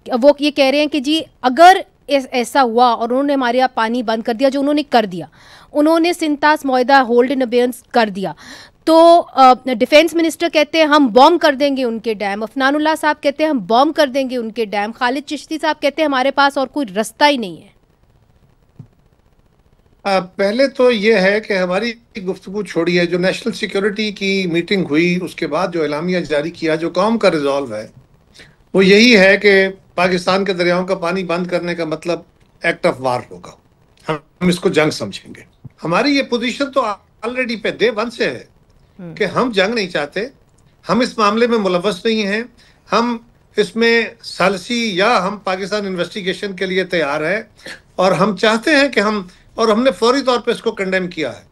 वो ये कह रहे हैं कि जी अगर ऐसा हुआ और उन्होंने हमारे यहाँ पानी बंद कर दिया, जो उन्होंने कर दिया, उन्होंने सिंतास मुआहदा होल्ड इन अबेयंस कर दिया, तो डिफेंस मिनिस्टर कहते हैं हम बॉम्ब कर देंगे उनके डैम, अफनानुल्लाह साहब कहते हैं हम बॉम्ब कर देंगे उनके डैम, खालिद चिश्ती साहब कहते हैं हमारे पास और कोई रास्ता ही नहीं है। पहले तो ये है कि हमारी गुफ्तगू छोड़ी है, जो नेशनल सिक्योरिटी की मीटिंग हुई उसके बाद जो एलामिया जारी किया, जो कौम का रिजॉल्व है वो यही है कि पाकिस्तान के दरियाओं का पानी बंद करने का मतलब एक्ट ऑफ वार होगा, हम इसको जंग समझेंगे। हमारी ये पोजीशन तो ऑलरेडी पे डे वन से है कि हम जंग नहीं चाहते, हम इस मामले में मुलव्वस नहीं हैं, हम इसमें सालसी या हम पाकिस्तान इन्वेस्टिगेशन के लिए तैयार है और हम चाहते हैं कि और हमने फौरी तौर पे इसको कंडेम किया है।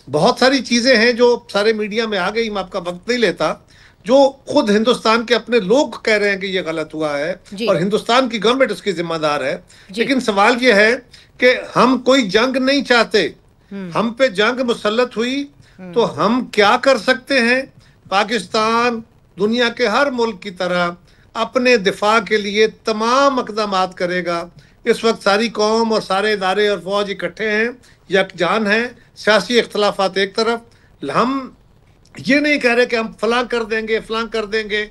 बहुत सारी चीजें हैं जो सारे मीडिया में आ गई, मैं आपका वक्त नहीं लेता, जो खुद हिंदुस्तान के अपने लोग कह रहे हैं कि ये गलत हुआ है और हिंदुस्तान की गवर्नमेंट उसकी जिम्मेदार है। लेकिन सवाल ये है कि हम कोई जंग नहीं चाहते, हम पे जंग मुसल्लत हुई तो हम क्या कर सकते हैं? पाकिस्तान दुनिया के हर मुल्क की तरह अपने दिफा के लिए तमाम इक़दामात करेगा। इस वक्त सारी कौम और सारे इदारे और फौज इकट्ठे हैं, यकजान हैं, सियासी इख्तलाफात एक तरफ, हम ये नहीं कह रहे कि हम फलां कर देंगे फलां कर देंगे।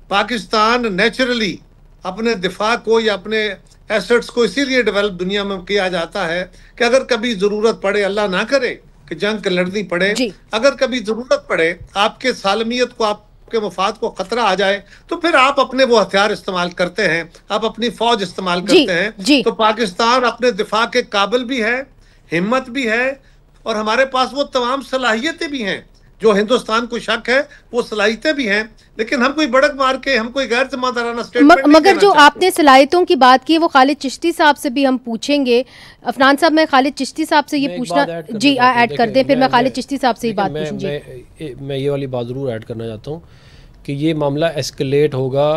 पाकिस्तान नेचुरली अपने दिफा को या अपने एसेट्स को इसीलिए डेवलप दुनिया में किया जाता है कि अगर कभी ज़रूरत पड़े, अल्लाह ना करे कि जंग लड़नी पड़े, अगर कभी ज़रूरत पड़े, आपके सालमियत को, आपके मुफाद को खतरा आ जाए, तो फिर आप अपने वो हथियार इस्तेमाल करते हैं, आप अपनी फौज इस्तेमाल करते हैं। तो पाकिस्तान अपने दिफा के काबिल भी है, हिम्मत भी है और हमारे पास वो तमाम सलाहियतें भी हैं जो हिंदुस्तान को शक है, वो सलाहियतें भी हैं, लेकिन हम कोई बड़क मार के, हम कोई गैर जिम्मेदाराना स्टेटमेंट मगर जो आपने सलाहियतों की बात की वो खालिद चिश्ती साहब से भी हम पूछेंगे। अफनान साहब, मैं खालिद चिश्ती साहब से ये पूछना, जी ऐड कर दें, फिर मैं खालिद चिश्ती साहब से ही बात पूछूंगी। मैं ये वाली बात जरूर ऐड करना चाहता हूँ कि ये मामला एस्केलेट होगा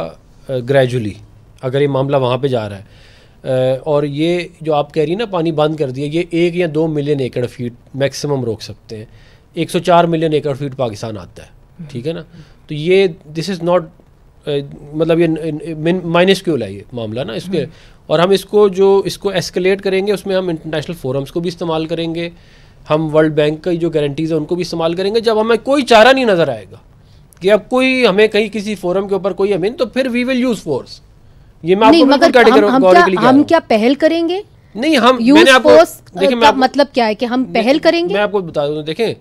ग्रेजुअली, अगर ये मामला वहाँ पे जा रहा है। और ये जो आप कह रही है ना पानी बंद कर दिया, ये 1 या 2 मिलियन एकड़ फीट मैक्सिमम रोक सकते हैं। 104 मिलियन एकड़ फीट पाकिस्तान आता है, ठीक है ना। तो ये दिस इज़ नॉट मतलब ये माइनस्क्यूल है ये मामला ना इसके। और हम इसको एस्केलेट करेंगे, उसमें हम इंटरनेशनल फोरम्स को भी इस्तेमाल करेंगे, हम वर्ल्ड बैंक की जो गारंटीज़ है उनको भी इस्तेमाल करेंगे। जब हमें कोई चारा नहीं नज़र आएगा कि अब कोई हमें कहीं किसी फोरम के ऊपर कोई अमीन, तो फिर वी विल यूज़ फोर्स। ये मैं आपको हम क्या पहल करेंगे? नहीं, हम मैंने आपको देखिए मतलब क्या है कि हम पहल करेंगे। मैं आपको बता दूं, देखें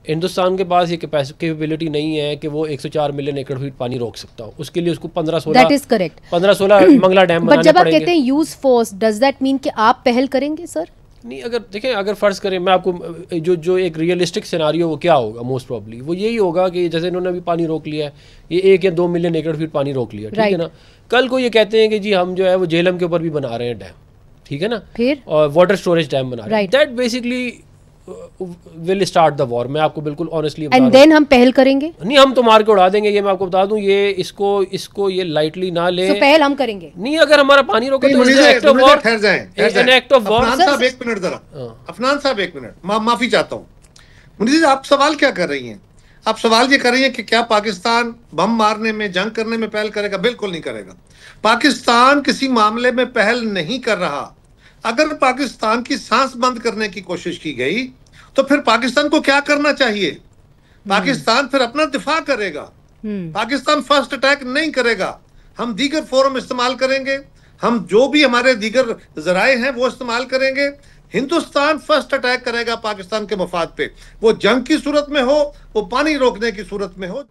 हिंदुस्तान के पास ये कैपेबिलिटी नहीं है कि वो 104 मिलियन एकड़ फीट पानी रोक सकता हो। उसके लिए उसको 15-16 that is correct 15-16 Mangla dam बनाने पड़ेंगे। जब आप कहते हैं use force, does that mean कि आप पहल करेंगे सर? नहीं, अगर देखें, अगर फर्ज करें, मैं आपको जो एक रियलिस्टिक सिनारियो वो क्या होगा, मोस्ट प्रॉब्ली वो यही होगा कि जैसे इन्होंने अभी पानी रोक लिया है, ये 1 या 2 मिलियन एकड़ फीट पानी रोक लिया, ठीक है ना। कल को ये कहते हैं कि जी हम जो है वो झेलम के ऊपर भी बना रहे हैं डैम, ठीक है ना, फिर और वाटर स्टोरेज डैम बना रहे हैं। That basically will start the war. मैं आपको बिल्कुल ऑनेस्टली बता रहा हूं। एंड देन हम पहल करेंगे? नहीं, हम तो मार के उड़ा देंगे, ये मैं आपको बता दूं। ये इसको ये लाइटली ना ले। तो पहल हम करेंगे नहीं, अगर हमारा पानी रोके तो act of war, an act of war. Afnan साहब 1 मिनट जरा, अफनान साहब 1 मिनट, माफी चाहता हूँ मुनीर, आप सवाल क्या कर रही हैं? आप सवाल ये कर रही हैं कि क्या पाकिस्तान बम मारने में, जंग करने में पहल करेगा? बिल्कुल नहीं करेगा। पाकिस्तान किसी मामले में पहल नहीं कर रहा। अगर पाकिस्तान की सांस बंद करने की कोशिश की गई तो फिर पाकिस्तान को क्या करना चाहिए? पाकिस्तान फिर अपना दिफा करेगा। पाकिस्तान फर्स्ट अटैक नहीं करेगा। हम दीगर फोरम इस्तेमाल करेंगे, हम जो भी हमारे दीगर जराए हैं वो इस्तेमाल करेंगे। हिंदुस्तान फर्स्ट अटैक करेगा पाकिस्तान के मफाद पे, वो जंग की सूरत में हो, वो पानी रोकने की सूरत में हो।